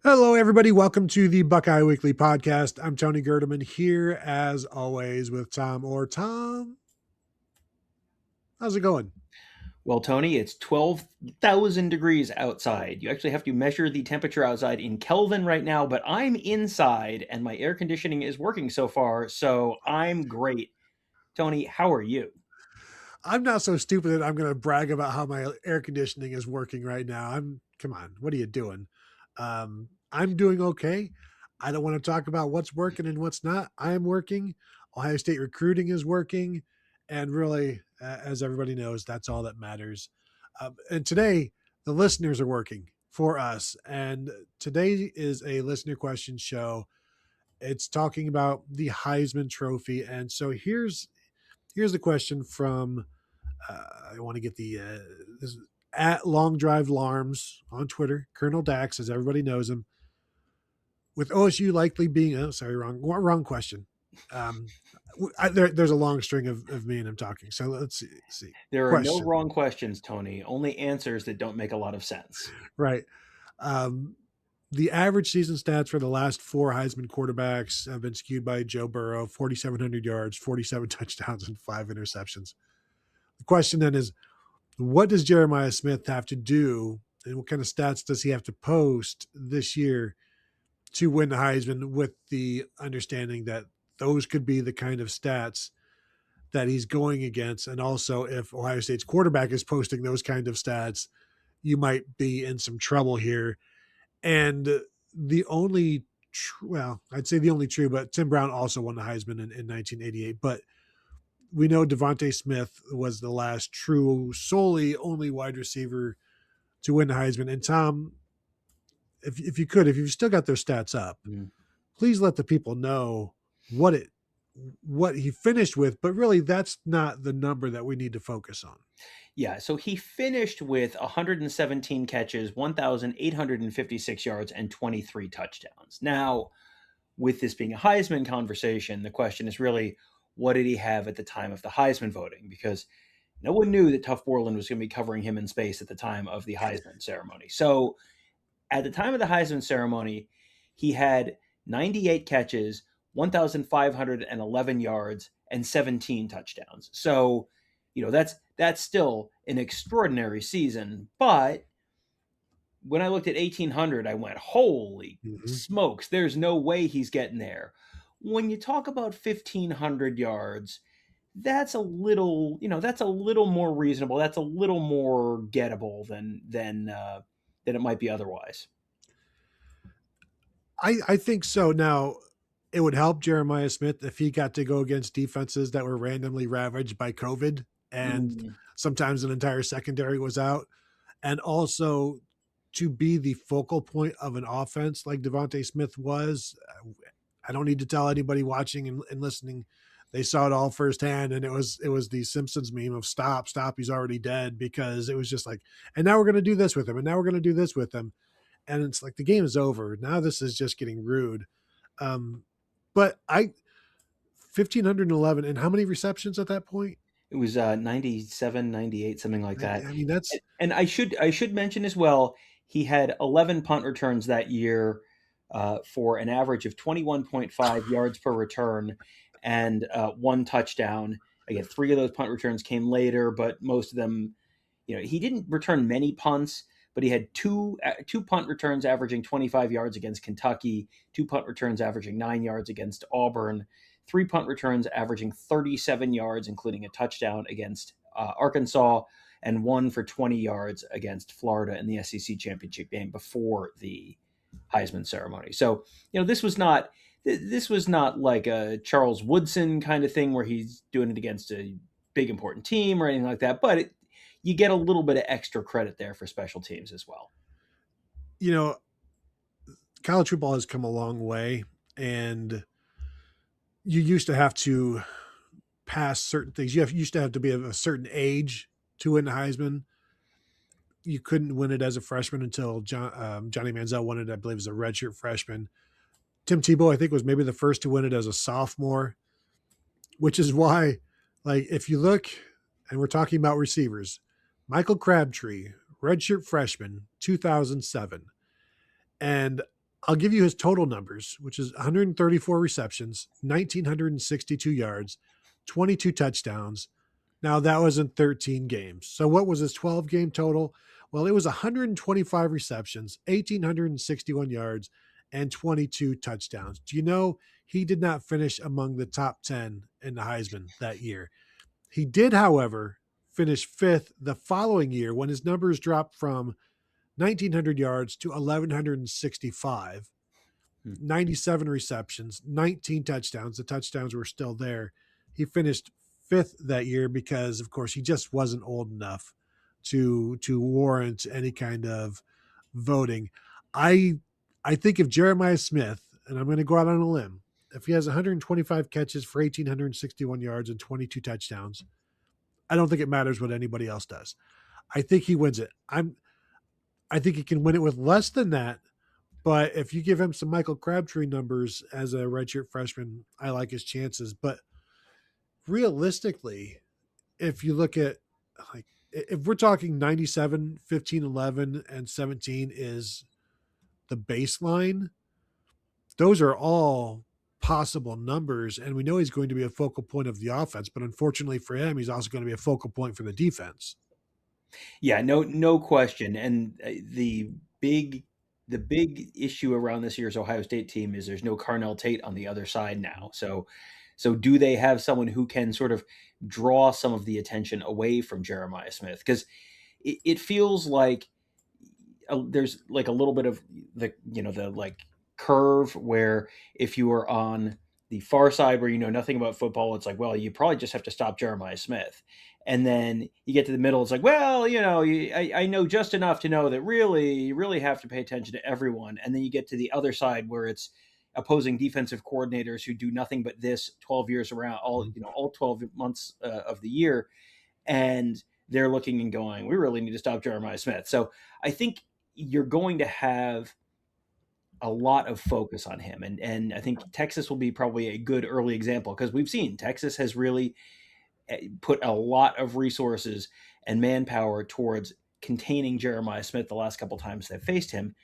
Hello, everybody. Welcome to the Buckeye Weekly Podcast. I'm Tony Gerdeman here, as always, with Tom Orr. Tom, how's it going? Well, Tony, it's 12,000 degrees outside. You actually have to measure the temperature outside in Kelvin right now, but I'm inside and my air conditioning is working so far, so I'm great. Tony, how are you? I'm not so stupid that I'm going to brag about how my air conditioning is working right now. Come on, what are you doing? I'm doing okay. I don't want to talk about what's working and what's not. I am working. Ohio State recruiting is working. And really, as everybody knows, that's all that matters. And today, the listeners are working for us. And today is a listener question show. It's talking about the Heisman Trophy. And so here's the question from I want to get this at Long Drive Larms on Twitter. Colonel Dax, as everybody knows him, with OSU likely being sorry, wrong question. Um, there's a long string of me and him talking. So let's see. There are no Question, wrong questions, Tony, only answers that don't make a lot of sense. right? Um, the average season stats for the last four Heisman quarterbacks have been skewed by Joe Burrow: 4,700 yards, 47 touchdowns, and five interceptions. The question then is, what does Jeremiah Smith have to do, and what kind of stats does he have to post this year to win the Heisman, with the understanding that those could be the kind of stats that he's going against? And also, if Ohio State's quarterback is posting those kind of stats, you might be in some trouble here. And the only, well, I'd say the only true, but Tim Brown also won the Heisman in 1988. But we know DeVonta Smith was the last true, solely only wide receiver to win the Heisman. And Tom, if you could, if you've still got those stats up, Mm. please let the people know what it what he finished with. But really, that's not the number that we need to focus on. Yeah, so he finished with 117 catches, 1,856 yards, and 23 touchdowns. Now, with this being a Heisman conversation, the question is really, what did he have at the time of the Heisman voting? Because no one knew that Tough Borland was going to be covering him in space at the time of the Heisman ceremony. So at the time of the Heisman ceremony, he had 98 catches, 1,511 yards, and 17 touchdowns. So, that's still an extraordinary season. But when I looked at 1,800, I went, holy Mm-hmm. smokes, there's no way he's getting there. When you talk about 1,500 yards, that's a little more reasonable. That's a little more gettable than it might be otherwise. I think so. Now, it would help Jeremiah Smith if he got to go against defenses that were randomly ravaged by COVID, and Mm. sometimes an entire secondary was out. And also, to be the focal point of an offense like DeVonta Smith was, I don't need to tell anybody watching and listening. They saw it all firsthand, and it was the Simpsons meme of "Stop, stop, he's already dead," because it was just like, and now we're going to do this with him, and now we're going to do this with him, and it's like the game is over now. This is just getting rude. Um, but I 1,511, and how many receptions at that point? It was 97, 98, something like that. I mean, that's And I should mention as well, he had 11 punt returns that year for an average of 21.5 yards per return and one touchdown. Again, three of those punt returns came later, but most of them, he didn't return many punts, but he had two punt returns averaging 25 yards against Kentucky, two punt returns averaging 9 yards against Auburn, three punt returns averaging 37 yards, including a touchdown against Arkansas, and one for 20 yards against Florida in the SEC championship game before the Heisman ceremony. So, this was not like a Charles Woodson kind of thing where he's doing it against a big important team or anything like that, but you get a little bit of extra credit there for special teams as well. you know, college football has come a long way, and you used to have to pass certain things. Used to have to be of a certain age to win the Heisman. You couldn't win it as a freshman until Johnny Manziel won it, I believe, as a redshirt freshman. Tim Tebow, I think, was maybe the first to win it as a sophomore, which is why, like, if you look, and we're talking about receivers, Michael Crabtree, redshirt freshman, 2007. And I'll give you his total numbers, which is 134 receptions, 1,962 yards, 22 touchdowns. Now, that was in 13 games. So, what was his 12-game total? Well, it was 125 receptions, 1,861 yards, and 22 touchdowns. Do you know he did not finish among the top 10 in the Heisman that year? He did, however, finish fifth the following year when his numbers dropped from 1,900 yards to 1,165. Hmm. 97 receptions, 19 touchdowns. The touchdowns were still there. He finished fifth that year because, of course, he just wasn't old enough to warrant any kind of voting. I I think if Jeremiah Smith, and I'm going to go out on a limb, if he has 125 catches for 1,861 yards and 22 touchdowns, I don't think it matters what anybody else does. I think he wins it. I think he can win it with less than that, but if you give him some Michael Crabtree numbers as a redshirt freshman, I like his chances. But realistically, if you look at like if we're talking 97, 15, 11, and 17 is the baseline, those are all possible numbers. And we know he's going to be a focal point of the offense. But unfortunately for him, he's also going to be a focal point for the defense. Yeah, no question. And the big issue around this year's Ohio State team is there's no Carnell Tate on the other side now. So do they have someone who can sort of draw some of the attention away from Jeremiah Smith? Because it feels like there's like a little bit of the like curve where if you are on the far side where you know nothing about football, it's like, well, you probably just have to stop Jeremiah Smith. And then you get to the middle, it's like, well, I know just enough to know that really, you really have to pay attention to everyone. And then you get to the other side where it's opposing defensive coordinators who do nothing but this 12 years around, all 12 months of the year. And they're looking and going, we really need to stop Jeremiah Smith. So I think you're going to have a lot of focus on him. And I think Texas will be probably a good early example because we've seen Texas has really put a lot of resources and manpower towards containing Jeremiah Smith the last couple times they've faced him.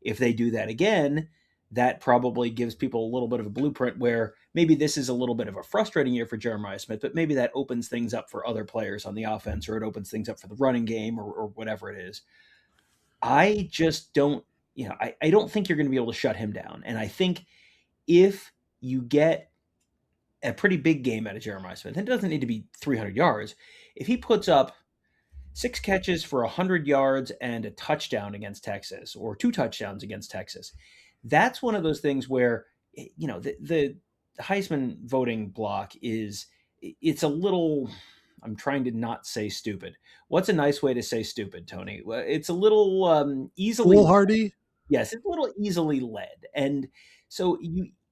If they do that again, that probably gives people a little bit of a blueprint where maybe this is a little bit of a frustrating year for Jeremiah Smith, but maybe that opens things up for other players on the offense, or it opens things up for the running game, or whatever it is. I just don't, I don't think you're going to be able to shut him down. And I think if you get a pretty big game out of Jeremiah Smith, and it doesn't need to be 300 yards, if he puts up 6 catches for 100 yards and a touchdown against Texas, or 2 touchdowns against Texas, that's one of those things where, the Heisman voting block it's a little, I'm trying to not say stupid. What's a nice way to say stupid, Tony? Well, it's a little easily, Foolhardy. yes, it's a little easily led. And so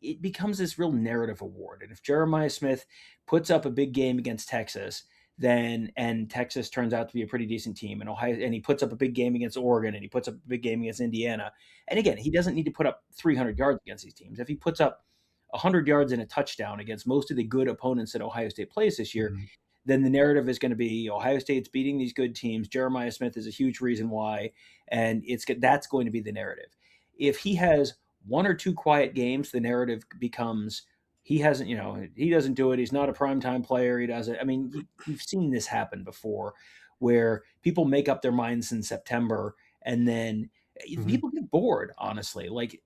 it becomes this real narrative award. And if Jeremiah Smith puts up a big game against Texas, then and Texas turns out to be a pretty decent team, and Ohio, and he puts up a big game against Oregon, and he puts up a big game against Indiana. And again, he doesn't need to put up 300 yards against these teams. If he puts up 100 yards and a touchdown against most of the good opponents that Ohio State plays this year, Mhm. then the narrative is going to be Ohio State's beating these good teams. Jeremiah Smith is a huge reason why, and that's going to be the narrative. If he has 1 or 2 quiet games, the narrative becomes he hasn't, he doesn't do it. He's not a primetime player. He doesn't. I mean, we've seen this happen before, where people make up their minds in September, and then Mhm. people get bored. Honestly, like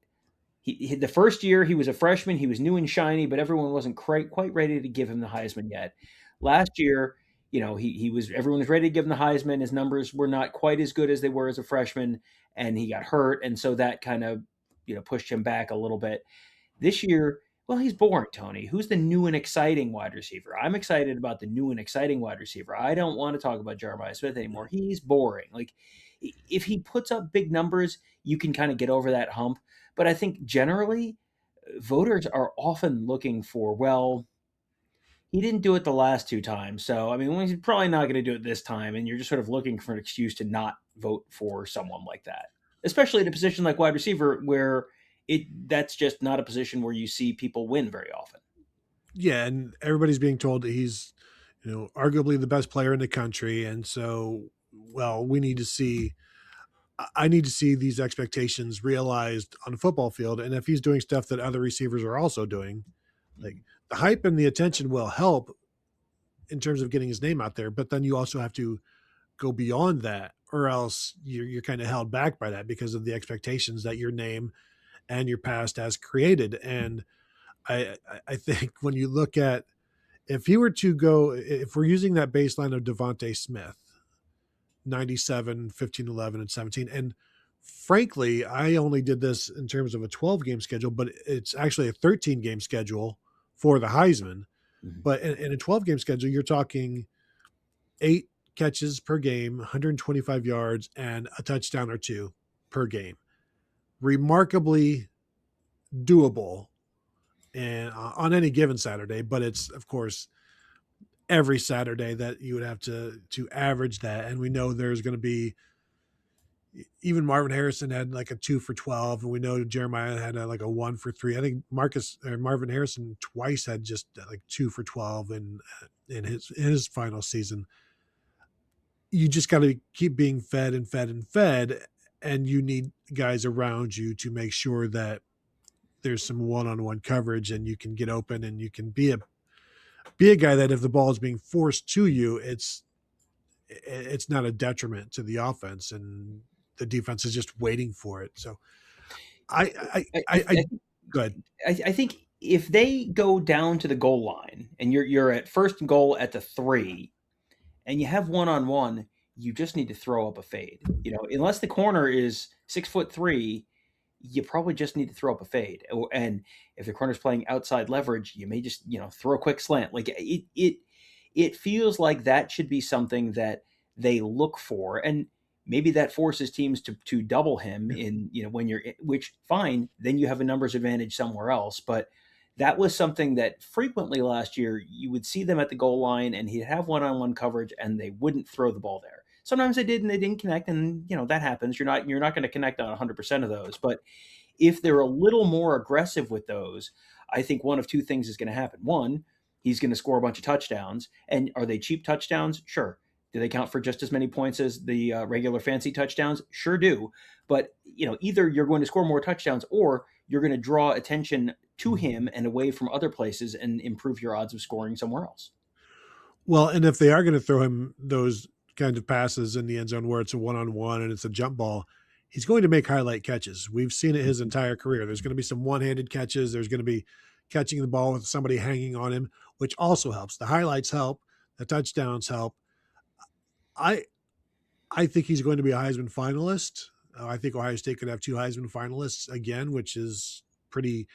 the first year he was a freshman, he was new and shiny, but everyone wasn't quite ready to give him the Heisman yet. Last year, he was everyone was ready to give him the Heisman. His numbers were not quite as good as they were as a freshman, and he got hurt, and so that kind of pushed him back a little bit. This year, well, he's boring, Tony. Who's the new and exciting wide receiver? I'm excited about the new and exciting wide receiver. I don't want to talk about Jeremiah Smith anymore. He's boring. Like, if he puts up big numbers, you can kind of get over that hump. But I think generally, voters are often looking for, well, he didn't do it the last 2 times. So, I mean, well, he's probably not going to do it this time. And you're just sort of looking for an excuse to not vote for someone like that, especially in a position like wide receiver where that's just not a position where you see people win very often. Yeah, and everybody's being told that he's, arguably the best player in the country, and so, well, we need to see I need to see these expectations realized on the football field. And if he's doing stuff that other receivers are also doing, like the hype and the attention will help in terms of getting his name out there. But then you also have to go beyond that, or else you're kind of held back by that because of the expectations that your name and your past has created. And I think when you look at, if he were to go, if we're using that baseline of DeVonta Smith, 97, 15, 11, and 17. And frankly, I only did this in terms of a 12 game schedule, but it's actually a 13 game schedule for the Heisman. Mhm. But in a 12 game schedule, you're talking 8 catches per game, 125 yards, and a touchdown or two per game. Remarkably doable and on any given Saturday, but it's of course every Saturday that you would have to average that. And we know there's going to be, even Marvin Harrison had like a 2 for 12, and we know Jeremiah had like a 1 for 3. I think Marvin Harrison twice had just like 2 for 12 in his final season. You just got to keep being fed and fed and fed, and you need guys around you to make sure that there's some one-on-one coverage and you can get open and you can be a guy that if the ball is being forced to you, it's not a detriment to the offense, and the defense is just waiting for it. So I go ahead. I think if they go down to the goal line and you're at first goal at the 3 and you have one-on-one, you just need to throw up a fade. Unless the corner is 6'3", you probably just need to throw up a fade. And if the corner's playing outside leverage, you may just, throw a quick slant. Like it feels like that should be something that they look for. And maybe that forces teams to double him in, when which fine, then you have a numbers advantage somewhere else. But that was something that frequently last year you would see them at the goal line and he'd have one-on-one coverage and they wouldn't throw the ball there. Sometimes they did and they didn't connect, and that happens. You're not going to connect on 100% of those, but if they're a little more aggressive with those, I think one of two things is going to happen. One, he's going to score a bunch of touchdowns, and are they cheap touchdowns? Sure. Do they count for just as many points as the regular fancy touchdowns? Sure do. But either you're going to score more touchdowns or you're going to draw attention to him and away from other places and improve your odds of scoring somewhere else. Well, and if they are going to throw him those kinds of passes in the end zone where it's a one-on-one and it's a jump ball, he's going to make highlight catches. We've seen it his entire career. There's going to be some one-handed catches. There's going to be catching the ball with somebody hanging on him, which also helps. The highlights help. The touchdowns help. I think he's going to be a Heisman finalist. I think Ohio State could have 2 Heisman finalists again, which is pretty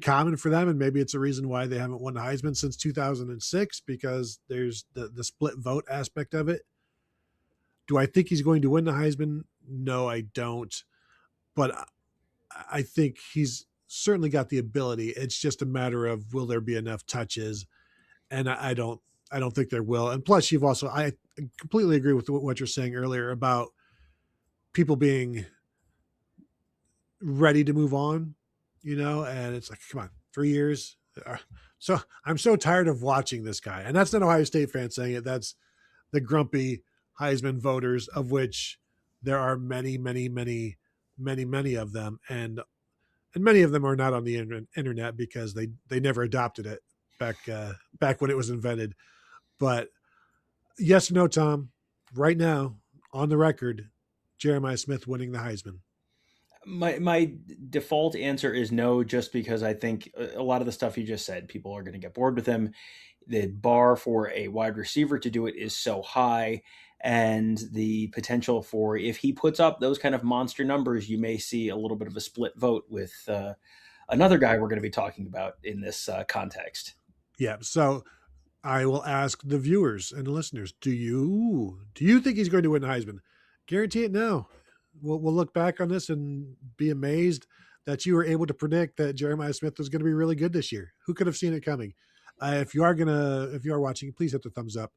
common for them. And maybe it's a reason why they haven't won the Heisman since 2006, because there's the split vote aspect of it. Do I think he's going to win the Heisman? No, I don't. But I think he's certainly got the ability. It's just a matter of, will there be enough touches? And I don't think there will. And plus, I completely agree with what you're saying earlier about people being ready to move on, and it's like, come on, 3 years. So I'm so tired of watching this guy. And that's not Ohio State fans saying it. That's the grumpy Heisman voters, of which there are many, many, many, many, many of them. And many of them are not on the internet because they never adopted it back when it was invented. But yes or no, Tom, right now, on the record, Jeremiah Smith winning the Heisman. My default answer is no, just because I think a lot of the stuff you just said, people are going to get bored with him. The bar for a wide receiver to do it is so high, and the potential for, if he puts up those kind of monster numbers, you may see a little bit of a split vote with another guy we're going to be talking about in this context. Yeah, so I will ask the viewers and the listeners: Do you think he's going to win the Heisman? Guarantee it now. We'll look back on this and be amazed that you were able to predict that Jeremiah Smith was going to be really good this year. Who could have seen it coming? If you are watching, please hit the thumbs up,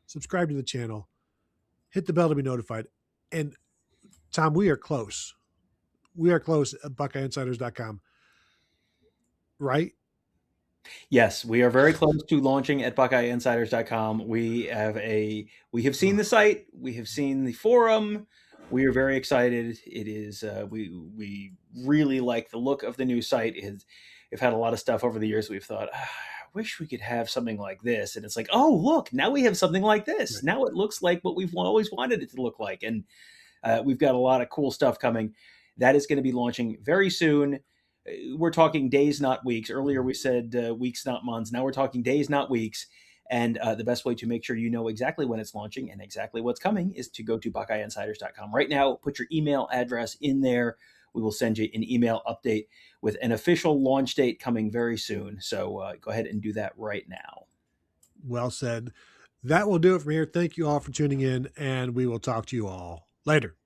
subscribe to the channel, hit the bell to be notified. And Tom, we are close. We are close at BuckeyeInsiders.com, right? Yes, we are very close to launching at BuckeyeInsiders.com. We have seen the site, we have seen the forum, We are very excited. It is we really like the look of the new site. We've had a lot of stuff over the years. We've thought, I wish we could have something like this, and it's like, oh look, now we have something like this. Right. Now it looks like what we've always wanted it to look like, and we've got a lot of cool stuff coming. That is going to be launching very soon. We're talking days, not weeks. Earlier we said weeks, not months. Now we're talking days, not weeks. And the best way to make sure you know exactly when it's launching and exactly what's coming is to go to BuckeyeInsiders.com right now. Put your email address in there. We will send you an email update with an official launch date coming very soon. So go ahead and do that right now. Well said. That will do it from here. Thank you all for tuning in, and we will talk to you all later.